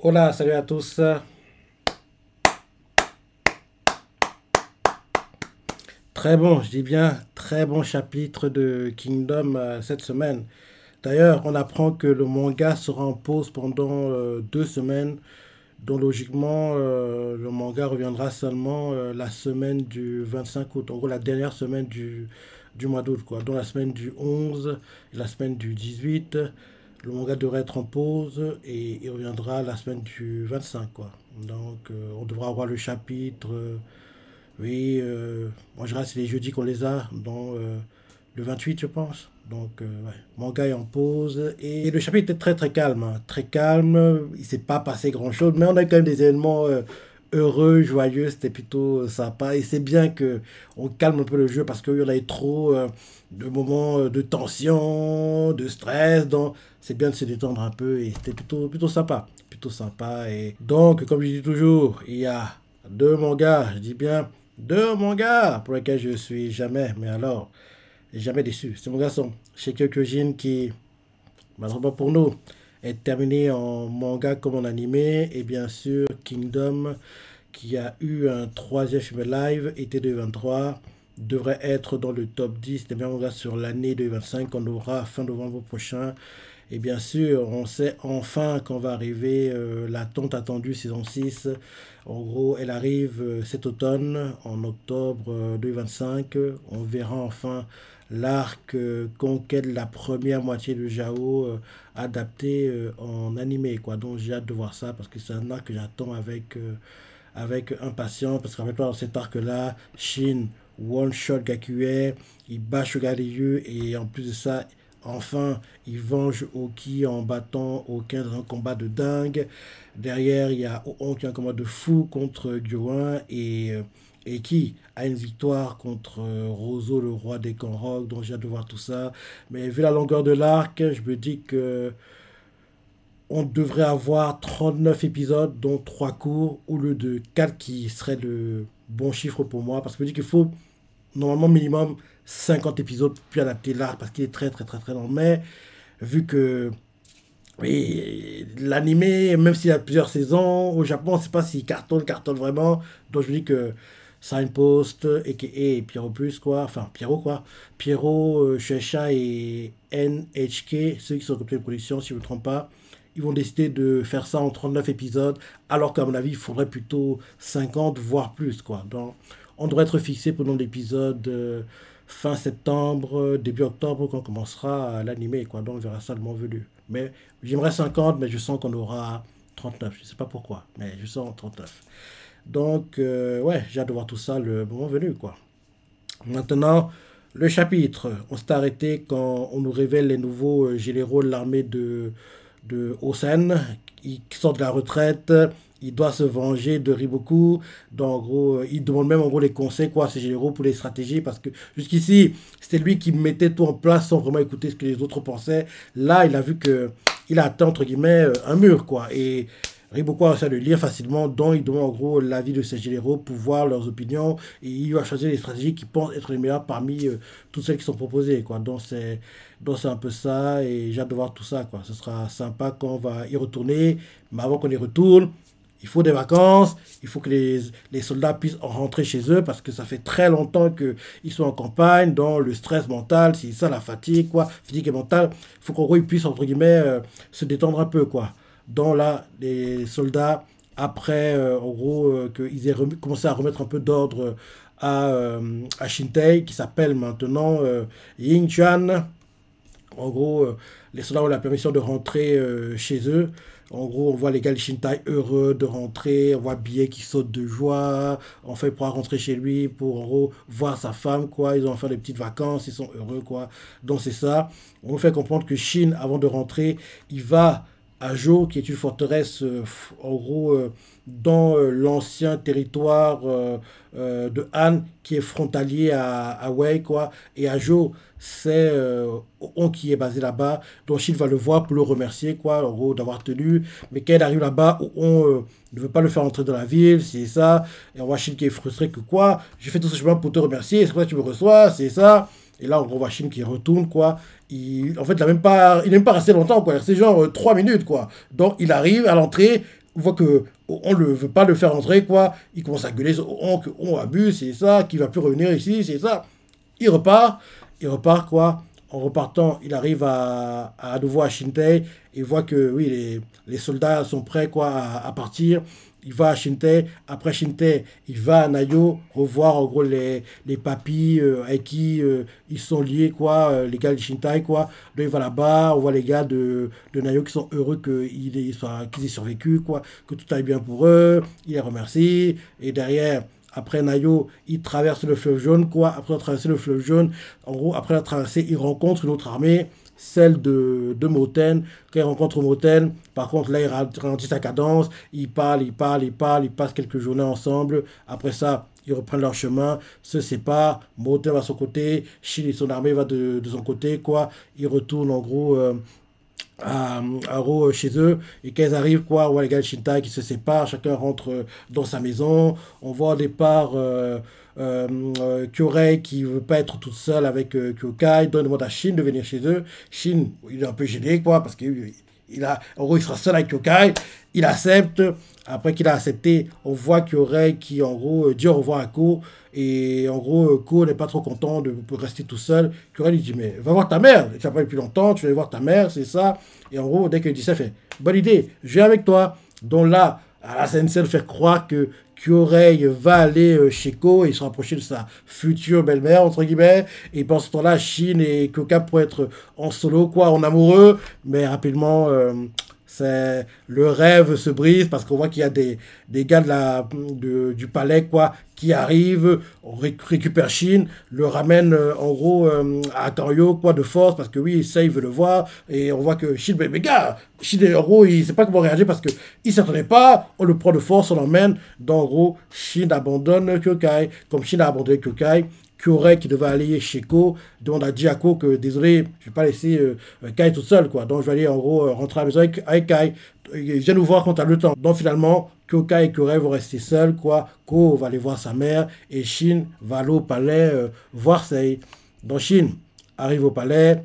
Hola, salut à tous. Très bon, je dis bien, très bon chapitre de Kingdom cette semaine. D'ailleurs, on apprend que le manga sera en pause pendant 2 semaines, donc logiquement, le manga reviendra seulement la semaine du 25 août, en gros la dernière semaine du mois d'août, quoi. Donc la semaine du 11 et la semaine du 18, le manga devrait être en pause et il reviendra la semaine du 25, quoi. Donc on devra avoir le chapitre. Oui, en général, c'est les jeudis qu'on les a, dans le 28, je pense. Donc, ouais, manga est en pause. Et le chapitre était très très calme, hein. Très calme. Il s'est pas passé grand-chose, mais on a quand même des événements heureux, joyeux. C'était plutôt sympa. Et c'est bien que on calme un peu le jeu parce qu'il y en avait trop de moments de tension, de stress. Donc, c'est bien de se détendre un peu et c'était plutôt sympa. Plutôt sympa. Et donc, comme je dis toujours, il y a deux mangas, je dis bien deux mangas pour lesquels je suis jamais, mais alors, jamais déçu. C'est mon garçon, Shingeki Kyojin, qui, malheureusement pour nous, est terminé en manga comme en animé, et bien sûr Kingdom, qui a eu un troisième film live, été 2023, devrait être dans le top 10 des meilleurs mangas sur l'année 2025 qu'on aura fin novembre prochain. Et bien sûr, on sait enfin quand va arriver la tant attendue saison 6. En gros, elle arrive cet automne, en octobre 2025. On verra enfin l'arc conquête la première moitié de Jao adapté en animé, quoi. Donc j'ai hâte de voir ça parce que c'est un arc que j'attends avec impatience. Parce que rappelle-toi, dans cet arc-là, Shin one-shot Gakue, il bat Shogaryu et en plus de ça, enfin, il venge Oki en battant Okin dans un combat de dingue. Derrière, il y a Oon qui a un combat de fou contre Gyoin et qui a une victoire contre Rozo, le roi des Kanroks. Donc j'ai hâte de voir tout ça. Mais vu la longueur de l'arc, je me dis que on devrait avoir 39 épisodes, dont 3 courts, au lieu de 4 qui serait le bon chiffre pour moi. Parce que je me dis qu'il faut normalement minimum 50 épisodes puis adapter l'arc parce qu'il est très très très très long. Mais vu que oui, l'animé, même s'il y a plusieurs saisons, au Japon, on ne sait pas s'il cartonne vraiment. Donc je me dis que Signpost, a.k.a. Pierrot Plus, quoi. Enfin, Pierrot, quoi. Pierrot, Shueisha et NHK, ceux qui sont occupés de production, si je ne me trompe pas, ils vont décider de faire ça en 39 épisodes, alors qu'à mon avis, il faudrait plutôt 50, voire plus, quoi. Donc, on devrait être fixé pour le nombre d'épisodes fin septembre, début octobre, quand on commencera l'animé, quoi. Donc, on verra ça le moment venu. Mais j'aimerais 50, mais je sens qu'on aura 39. Je ne sais pas pourquoi, mais je sens 39. Donc, ouais, j'ai hâte de voir tout ça le moment venu, quoi. Maintenant, le chapitre. On s'est arrêté quand on nous révèle les nouveaux généraux de l'armée de Osen. Ils sortent de la retraite. Il doit se venger de Riboku. Donc, en gros, il demande même en gros les conseils quoi, à ces généraux pour les stratégies. Parce que jusqu'ici, c'était lui qui mettait tout en place sans vraiment écouter ce que les autres pensaient. Là, il a vu que il a atteint, entre guillemets, un mur, quoi. Et Riboku a réussi à le lire facilement, dont il demande en gros l'avis de ses généraux pour voir leurs opinions et il va choisir les stratégies qui pensent être les meilleures parmi toutes celles qui sont proposées, quoi. Donc c'est un peu ça et j'ai hâte de voir tout ça, quoi. Ce sera sympa quand on va y retourner, mais avant qu'on y retourne, il faut des vacances, il faut que les soldats puissent rentrer chez eux parce que ça fait très longtemps qu'ils sont en campagne, dans le stress mental, c'est ça la fatigue, quoi, physique et mentale. Il faut qu'en gros ils puissent, entre guillemets, se détendre un peu, quoi. Dont là, les soldats, après, en gros, qu'ils aient commencé à remettre un peu d'ordre à Shintai, qui s'appelle maintenant Ying Chuan. En gros, les soldats ont la permission de rentrer chez eux. En gros, on voit les gars de Shintai heureux de rentrer, on voit Billet qui saute de joie, en fait, pour rentrer chez lui, pour en gros voir sa femme, quoi. Ils ont fait des petites vacances, ils sont heureux, quoi. Donc c'est ça. On nous fait comprendre que Shin, avant de rentrer, il va à Jo, qui est une forteresse, en gros, dans l'ancien territoire de Han, qui est frontalier à Wei, quoi. Et Ajo, c'est On qui est basé là-bas. Donc Shin va le voir pour le remercier, quoi, en gros, d'avoir tenu. Mais quand il arrive là-bas, On ne veut pas le faire entrer dans la ville, c'est ça. Et on voit Shin qui est frustré que quoi, j'ai fait tout ce chemin pour te remercier, c'est quoi tu me reçois, c'est ça. Et là, on voit Shin qui retourne, quoi. En fait, il n'est même pas resté longtemps, quoi. C'est genre 3 minutes, quoi. Donc, il arrive à l'entrée. on voit que on ne veut pas le faire entrer, quoi. Il commence à gueuler, on abuse, c'est ça, qu'il va plus revenir ici, c'est ça. Il repart, il repart, quoi. En repartant, il arrive à nouveau à Shintei. Il voit que, oui, les soldats sont prêts, quoi, à partir. Il va à Shintei. Après Shintei, il va à Nayo revoir, en gros, les papis avec qui ils sont liés, quoi, les gars de Shintai, quoi. Donc, il va là-bas, on voit les gars de Nayo qui sont heureux qu'ils aient survécu, quoi, que tout aille bien pour eux. Il les remercie. Et derrière, après Nayo, il traverse le fleuve jaune, quoi. Après avoir traversé le fleuve jaune, en gros, après la traversée, il rencontre une autre armée, celle de Moten. Quand il rencontre Moten, par contre, là, il ralentit sa cadence, il parle, il parle, il parle, ils passent quelques journées ensemble. Après ça, ils reprennent leur chemin, se séparent. Moten va de son côté, Shin et son armée va de son côté, quoi. Ils retournent, en gros, à Ro chez eux. Et quand ils arrivent, quoi, on voit les gars de Shintai qui se séparent, chacun rentre dans sa maison. On voit au départ Kyorei qui veut pas être toute seule avec Kyokai, donc il demande à Shin de venir chez eux. Shin, il est un peu gêné, quoi, parce qu'il en gros, il sera seul avec Kyokai. Il accepte. Après qu'il a accepté, on voit Kyorei qui, en gros, dit au revoir à Ko. Et en gros, Ko n'est pas trop content de rester tout seul. Kyorei lui dit, mais va voir ta mère. Tu n'as pas depuis longtemps, tu vas aller voir ta mère, c'est ça. Et en gros, dès qu'il dit ça, il fait, bonne idée, je viens avec toi. Donc là, à la SNCF faire croire que Kyorei va aller chez Ko et se rapprocher de sa future belle-mère, entre guillemets. Et pendant ce temps-là, Shin et Kyoka pourraient être en solo, quoi, en amoureux. Mais rapidement, le rêve se brise parce qu'on voit qu'il y a des gars du palais, quoi, qui arrivent, on récupère Shin, le ramène en gros à Kanryo, quoi, de force, parce que oui, Sei veut le voir, et on voit que Shin, mais gars, Shin en gros, il sait pas comment réagir parce que il s'attendait pas, on le prend de force, on l'emmène, donc en gros, Shin abandonne Kyokai, comme Shin a abandonné Kyokai. Kyorei qui devait aller chez Ko, demande à Jiako que désolé, je vais pas laisser Kai toute seule, quoi. Donc je vais aller en gros rentrer à la maison avec Kai. Il vient nous voir quand t'as le temps. Donc finalement, Kyokai et Kyorei vont rester seuls, quoi. Ko va aller voir sa mère et Shin va aller au palais voir Sei. Donc Shin arrive au palais.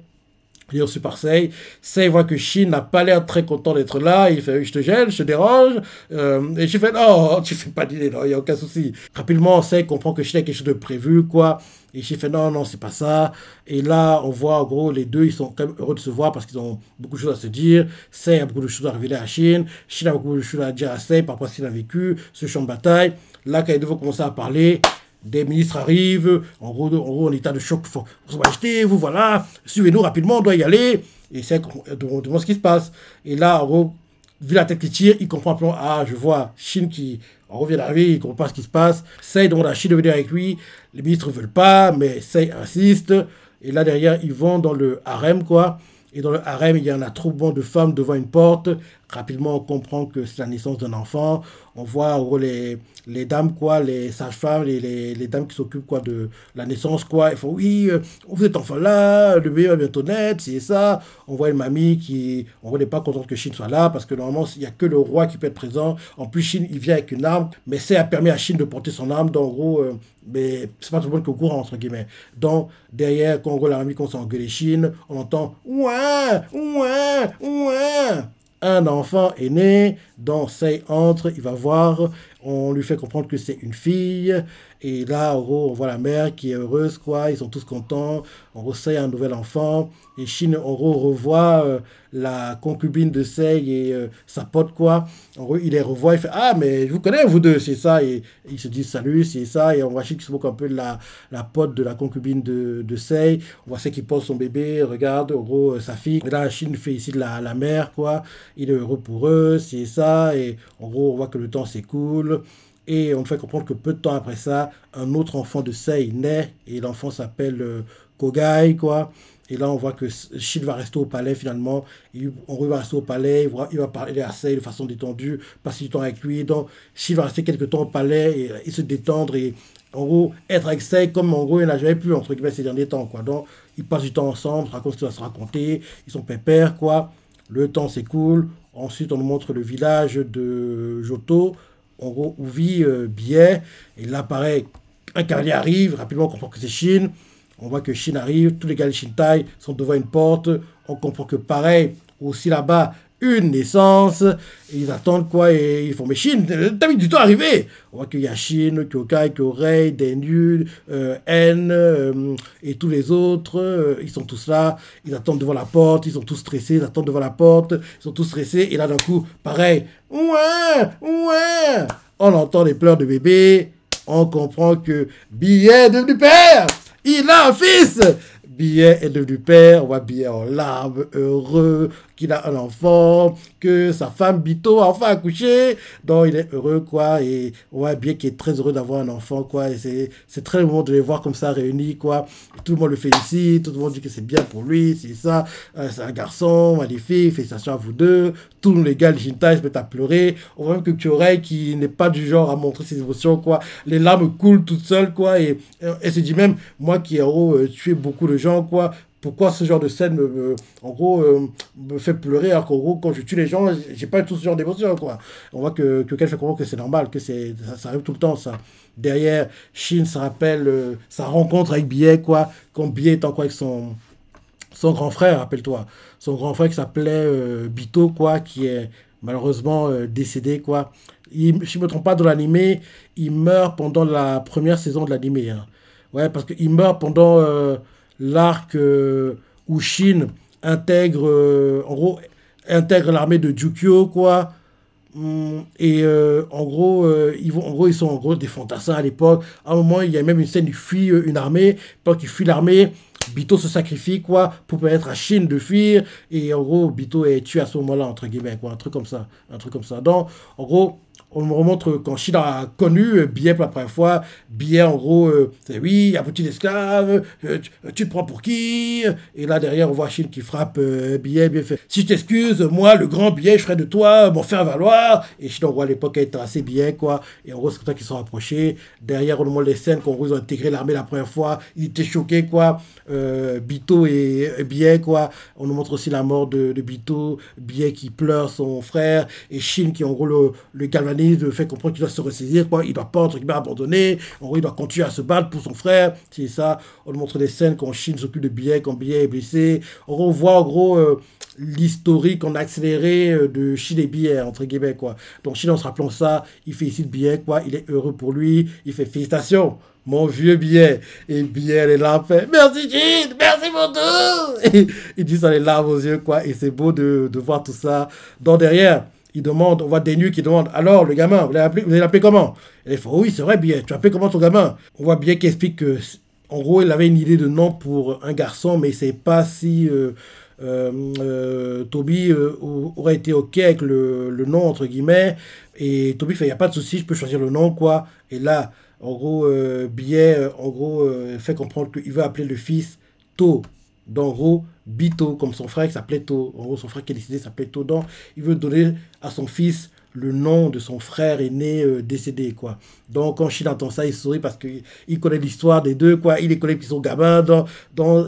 Il est reçu par Sei. Sei voit que Shin n'a pas l'air très content d'être là. Il fait, je te gêne, je te dérange. Et Shin fait, non, tu fais pas d'idée, non, il n'y a aucun souci. Rapidement, Sei comprend que Shin a quelque chose de prévu, quoi. Et Shin fait, non, non, c'est pas ça. Et là, on voit, en gros, les deux, ils sont quand même heureux de se voir parce qu'ils ont beaucoup de choses à se dire. Sei a beaucoup de choses à révéler à Shin. Shin a beaucoup de choses à dire à Sei par rapport à ce qu'il a vécu, ce champ de bataille. Là, quand les deux vont commencer à parler, des ministres arrivent, en gros, en état de choc, vous achetez, vous voilà, suivez-nous rapidement, on doit y aller. Et c'est on demande ce qui se passe. Et là, en gros, vu la tête qui tire, il comprend plan, ah, je vois Shin qui revient d'arriver, il comprend pas ce qui se passe. Sei demande à Shin de venir avec lui, les ministres ne veulent pas, mais Sei insiste. Et là, derrière, ils vont dans le harem, quoi. Et dans le harem, il y a un attroupement de femmes devant une porte. Rapidement, on comprend que c'est la naissance d'un enfant. On voit en gros les dames, quoi, les sages-femmes, les dames qui s'occupent quoi, de la naissance, quoi. Ils font, oui, vous êtes enfant là, le bébé va bientôt naître, c'est ça. On voit une mamie qui, on n'est pas contente que Shin soit là, parce que normalement, il n'y a que le roi qui peut être présent. En plus, Shin, il vient avec une arme, mais ça a permis à Shin de porter son arme. Donc, en gros, mais c'est pas tout le monde qui est au courant, entre guillemets. Donc, derrière, quand en gros, la mamie commence à engueuler Shin, on entend, ouin, ouin, ouin. Un enfant est né, donc Sei entre, il va voir, on lui fait comprendre que c'est une fille, et là, en gros, on voit la mère qui est heureuse, quoi, ils sont tous contents, en gros, Sei a un nouvel enfant, et Shin, en gros, revoit la concubine de Sei et sa pote, quoi, en gros, il les revoit, il fait, ah, mais je vous connais, vous deux, c'est ça, et ils se disent salut, c'est ça, et on voit Shin qui se moque un peu de la pote de la concubine de Sei, on voit Sei qui pose son bébé, regarde, en gros, sa fille, et là, Shin fait ici de la mère, quoi, il est heureux pour eux, c'est ça, et en gros, on voit que le temps s'écoule. Et on fait comprendre que peu de temps après ça, un autre enfant de Sei naît, et l'enfant s'appelle Kogai, quoi. Et là, on voit que Shin va rester au palais finalement. On va rester au palais, il va parler à Sei de façon détendue, passer du temps avec lui. Donc, Shin va rester quelques temps au palais et se détendre et en gros, être avec Sei comme en gros il n'a jamais pu, entre guillemets, ces derniers temps, quoi. Donc, ils passent du temps ensemble, racontent ce qui va se raconter, ils sont pépères, quoi. Le temps s'écoule. Ensuite, on nous montre le village de Joto, en gros, où vit Biais. Et là, pareil, un cavalier arrive, rapidement, on comprend que c'est Shin. On voit que Shin arrive, tous les gars de Shintai sont devant une porte. On comprend que, pareil, aussi là-bas, une naissance. Et ils attendent quoi et ils font, mais Shin, t'as mis du temps à arriver. On voit qu'il y a Shin, Kyokai, Kyorei, Denyu, N et tous les autres. Ils sont tous là, ils attendent devant la porte, ils sont tous stressés, ils attendent devant la porte, ils sont tous stressés. Et là d'un coup, pareil, ouais, ouais. On entend les pleurs de bébé, on comprend que Billet est devenu père. Il a un fils. Billet est devenu père, on voit Billet en larmes, heureux, qu'il a un enfant, que sa femme Bito a enfin accouché, donc il est heureux, quoi, et on voit Billet qui est très heureux d'avoir un enfant, quoi, et c'est très bon de les voir comme ça réunis, quoi, et tout le monde le félicite, tout le monde dit que c'est bien pour lui, c'est ça, c'est un garçon, magnifique, félicitations à vous deux, tous les gars, les Shintai se mettent à pleurer, on voit même que Kyorei, qui n'est pas du genre à montrer ses émotions, quoi, les larmes coulent toutes seules, quoi, et elle se dit même, moi qui, en gros, tué beaucoup de gens, quoi, pourquoi ce genre de scène en gros me fait pleurer alors qu'en gros quand je tue les gens j'ai pas tout ce genre d'émotion, quoi. On voit que Ken fait comprendre que c'est normal, que ça arrive tout le temps, ça. Derrière, Shin se rappelle sa rencontre avec Billet, quoi, quand Billet est encore avec son grand frère, rappelle-toi, son grand frère qui s'appelait Bito, quoi, qui est malheureusement décédé, quoi. Si je ne me trompe pas, dans l'animé, il meurt pendant la première saison de l'animé, hein. Ouais, parce qu'il meurt pendant l'arc où Shin intègre, en gros, intègre l'armée de Jukyo, quoi. Et ils sont en gros des fantassins à l'époque. À un moment, il y a même une scène, il fuit une armée. Pendant qu'il fuit l'armée, Bito se sacrifie, quoi, pour permettre à Shin de fuir. Et en gros, Bito est tué à ce moment-là, entre guillemets, quoi. Un truc comme ça. Un truc comme ça. Donc, en gros, on me remontre quand Shin a connu Billet pour la première fois. Billet, en gros, c'est oui, un petit esclave, tu te prends pour qui? Et là, derrière, on voit Shin qui frappe Billet, bien fait. Si je t'excuse, moi, le grand Billet, je ferai de toi mon faire valoir. Et Shin, on voit à l'époque, elle était assez bien, quoi. Et en gros, c'est comme ça qu'ils sont rapprochés. Derrière, on nous montre les scènes quand ils ont intégré l'armée la première fois. Ils étaient choqués, quoi. Bito et Billet, quoi. On nous montre aussi la mort de Bito, Billet qui pleure son frère, et Shin qui, en gros, le galvanise, le fait comprendre qu'il doit se ressaisir, quoi. Il doit pas, entre guillemets, abandonner. En gros, il doit continuer à se battre pour son frère. C'est ça. On nous montre des scènes quand Shin s'occupe de Billet, quand Billet est blessé. En gros, on voit, en gros, l'historique en accéléré de Shin et Billet, entre guillemets, quoi. Donc, Shin, en se rappelant ça, il félicite Billet, quoi. Il est heureux pour lui. Il fait félicitations, mon vieux Billet. Et Billet, elle est là, fait merci Shin, merci pour tout. Et il dit ça, les larmes aux yeux, quoi. Et c'est beau de voir tout ça. Donc, derrière, il demande, on voit Denyu qui demande, alors le gamin, vous l'avez appelé comment? Et il fait, oh oui, c'est vrai, Billet, tu as appelé comment ton gamin? On voit Billet qui explique que, en gros, il avait une idée de nom pour un garçon, mais il ne sait pas si Toby aurait été OK avec le nom, entre guillemets. Et Toby fait, il n'y a pas de souci, je peux choisir le nom, quoi. Et là, en gros, Billet, en gros, fait comprendre qu'il veut appeler le fils To. Donc, en gros, Bito, comme son frère qui s'appelait To. En gros, son frère qui est décédé s'appelait To. Donc, il veut donner à son fils le nom de son frère aîné décédé, quoi. Donc, quand Shin entend ça, il sourit parce qu'il connaît l'histoire des deux, quoi. Il les connaît qui sont gamins. Donc,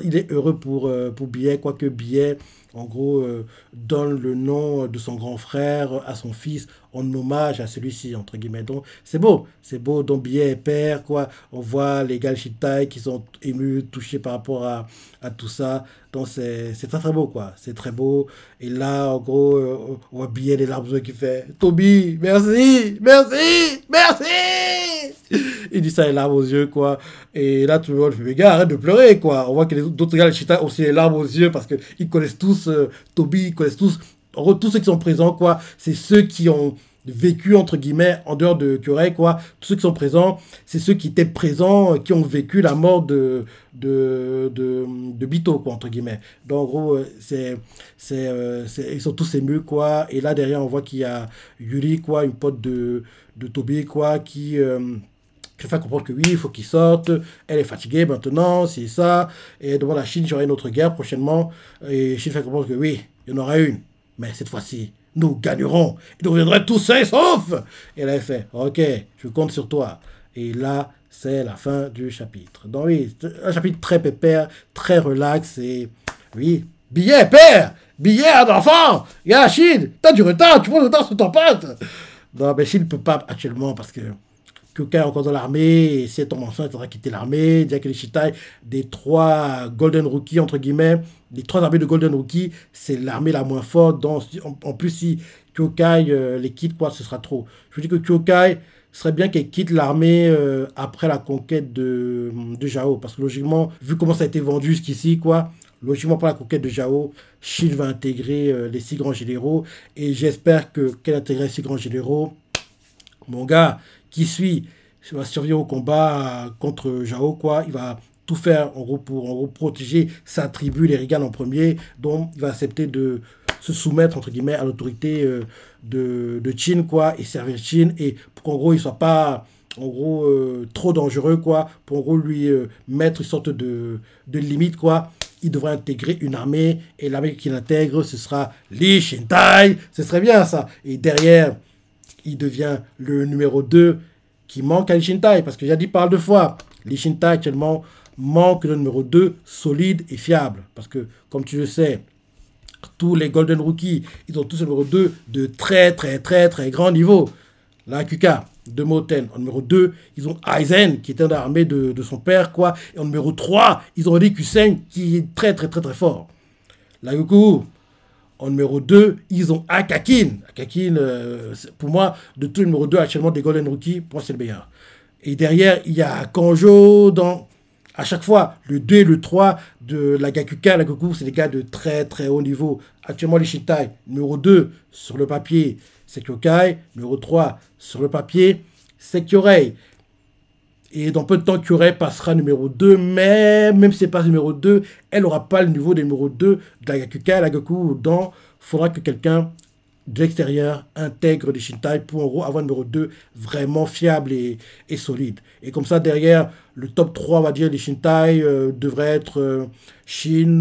il est heureux pour Billet, quoi, que Billet, en gros, donne le nom de son grand frère à son fils en hommage à celui-ci, entre guillemets. Donc, c'est beau, donc Billet est père, quoi. On voit les gars Shitai qui sont émus, touchés par rapport à tout ça. Donc, c'est très, très beau, quoi. C'est très beau. Et là, en gros, on voit Billet les larmes qui fait Toby, merci, merci, merci. Il dit ça, les larmes aux yeux, quoi. Et là, tout le monde fait, mais gars, arrête de pleurer, quoi. On voit que d'autres gars, les Shitai, ont aussi les larmes aux yeux parce qu'ils connaissent tous Toby, ils connaissent tous. En gros, tous ceux qui sont présents, quoi, c'est ceux qui ont vécu, entre guillemets, en dehors de Kyorei, quoi. Tous ceux qui sont présents, c'est ceux qui étaient présents, qui ont vécu la mort de Bito, quoi, entre guillemets. Donc, en gros, ils sont tous émus, quoi. Et là, derrière, on voit qu'il y a Yuri, quoi, une pote de Toby, quoi, qui fait comprendre que oui, il faut qu'il sorte. Elle est fatiguée maintenant, c'est ça. Et devant la Chine, il y aura une autre guerre prochainement. Et Chine fait comprendre que oui, il y en aura une. Mais cette fois-ci, nous gagnerons. Et nous reviendrons tous sains et saufs. Et là, elle fait, ok, je compte sur toi. Et là, c'est la fin du chapitre. Donc oui, un chapitre très pépère, très relax. Et oui, Billet, père, Billet, un enfant. Y'a Chine, t'as du retard, tu prends le retard sur ton pote. Non, mais Chine ne peut pas actuellement parce que Kyokai est encore dans l'armée, et si elle tombe enceinte, il faudra quitter l'armée. Dire que les Shitai, des trois Golden Rookie, entre guillemets, les trois armées de Golden Rookie, c'est l'armée la moins forte. Donc, en plus, si Kyokai les quitte, quoi, ce sera trop. Je dis que Kyokai, ce serait bien qu'elle quitte l'armée après la conquête de Jao. Parce que logiquement, vu comment ça a été vendu jusqu'ici, quoi, logiquement, pour la conquête de Jao, Shin va intégrer les six grands généraux. Et j'espère que qu'elle intégrera les six grands généraux. Mon gars, qui suit, va survivre au combat contre Jao, quoi. Il va tout faire, en gros, pour en gros, protéger sa tribu, les Rigan en premier. Donc, il va accepter de se soumettre, entre guillemets, à l'autorité de Qin, quoi, et servir Qin. Et pour qu'en gros, il soit pas, en gros, trop dangereux, quoi. Pour en gros, lui mettre une sorte de limite, quoi. Il devrait intégrer une armée. Et l'armée qu'il intègre, ce sera Lee Shintai. Ce serait bien, ça. Et derrière, il devient le numéro 2 qui manque à Lee Shintai. Parce que j'ai dit par deux fois, Lee Shintai actuellement manque le numéro 2 solide et fiable. Parce que, comme tu le sais, tous les Golden Rookies, ils ont tous le numéro 2 de très très très très grand niveau. La Kuka de Moten. En numéro 2, ils ont Aizen, qui était dans l'armée de son père, quoi. Et en numéro 3, ils ont Rikusen, qui est très très très très fort. La Goku, en numéro 2, ils ont Akakin. Akakin, pour moi, de tous les numéros 2 actuellement des Golden Rookies, pour moi, c'est le meilleur. Et derrière, il y a Kanjo. À chaque fois, le 2 et le 3 de la Gakuka, la Goku, c'est des gars de très très haut niveau. Actuellement, les Shintai, numéro 2 sur le papier, c'est Kyokai. Numéro 3 sur le papier, c'est Kyorei. Et dans peu de temps, Kyorei passera numéro 2, mais même si c'est pas numéro 2, elle n'aura pas le niveau des numéro 2 de la Gakuka et la Goku. Donc, il faudra que quelqu'un de l'extérieur intègre les Shintai pour en gros avoir un numéro 2 vraiment fiable et solide. Et comme ça, derrière, le top 3, on va dire, les Shintai devrait être Shin,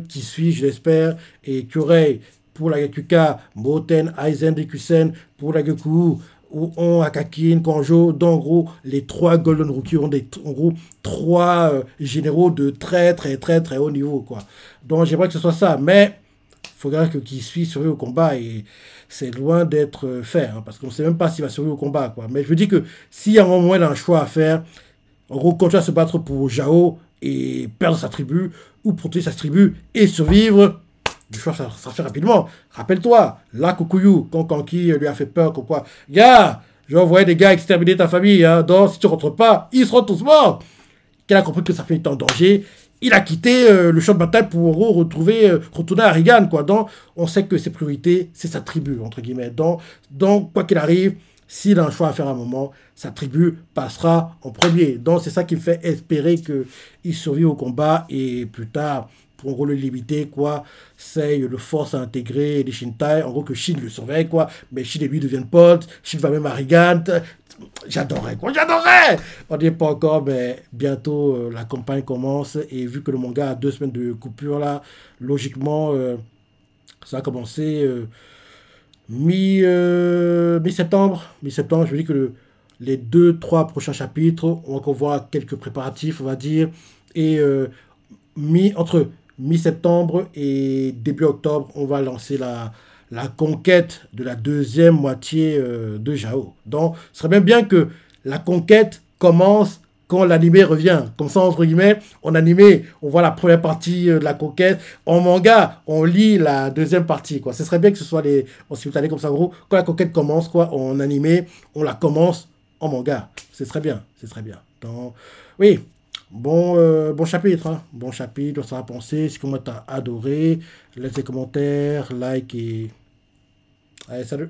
qui suit, je l'espère, et Kyorei pour la Gakuka, Moten, Aizen, Rikusen pour la Goku, où on Akakin, Kanjo, donc en gros, les trois Golden Rookies ont en gros trois généraux de très très très très haut niveau, quoi. Donc j'aimerais que ce soit ça, mais il faudra qu'il suit survivre au combat et c'est loin d'être fait, hein, parce qu'on ne sait même pas s'il va survivre au combat, quoi. Mais je veux dire que s'il y a un moment où il a un choix à faire, en gros, continuer à se battre pour Jao et perdre sa tribu, ou protéger sa tribu et survivre, le choix, ça se fait rapidement. Rappelle-toi, là, Kukuyu, quand Kanki lui a fait peur, comme quoi, gars, j'ai envoyé des gars exterminer ta famille, hein, donc si tu rentres pas, ils seront tous morts. Qu'il a compris que sa famille était en danger, il a quitté le champ de bataille pour en gros, retourner à Regan, quoi. Donc, on sait que ses priorités, c'est sa tribu, entre guillemets. Donc quoi qu'il arrive, s'il a un choix à faire à un moment, sa tribu passera en premier. Donc, c'est ça qui me fait espérer qu'il survive au combat et plus tard, pour en gros le limiter, quoi, c'est le force à intégrer les Shintai, en gros que Shin le surveille, quoi, mais Shin et lui deviennent potes, Shin va même à Regan. J'adorerais, quoi, j'adorerais. On n'y est pas encore, mais bientôt la campagne commence et vu que le manga a 2 semaines de coupure là, logiquement, ça va commencer mi-septembre. Mi-septembre, je veux dire que les 2-3 prochains chapitres, on va encore voir quelques préparatifs, on va dire, et entre mi-septembre et début octobre, on va lancer la conquête de la deuxième moitié de Jao. Donc, ce serait même bien que la conquête commence quand l'animé revient. Comme ça, entre guillemets, en animé, on voit la première partie de la conquête. En manga, on lit la deuxième partie, quoi. Ce serait bien que ce soit en simultané comme ça, en gros. Quand la conquête commence, quoi, en animé, on la commence en manga. Ce serait bien, ce serait bien. Donc, oui. Bon chapitre, hein. Bon chapitre, ça va penser. Si comment t'as adoré, laisse des commentaires, like et... Allez, salut!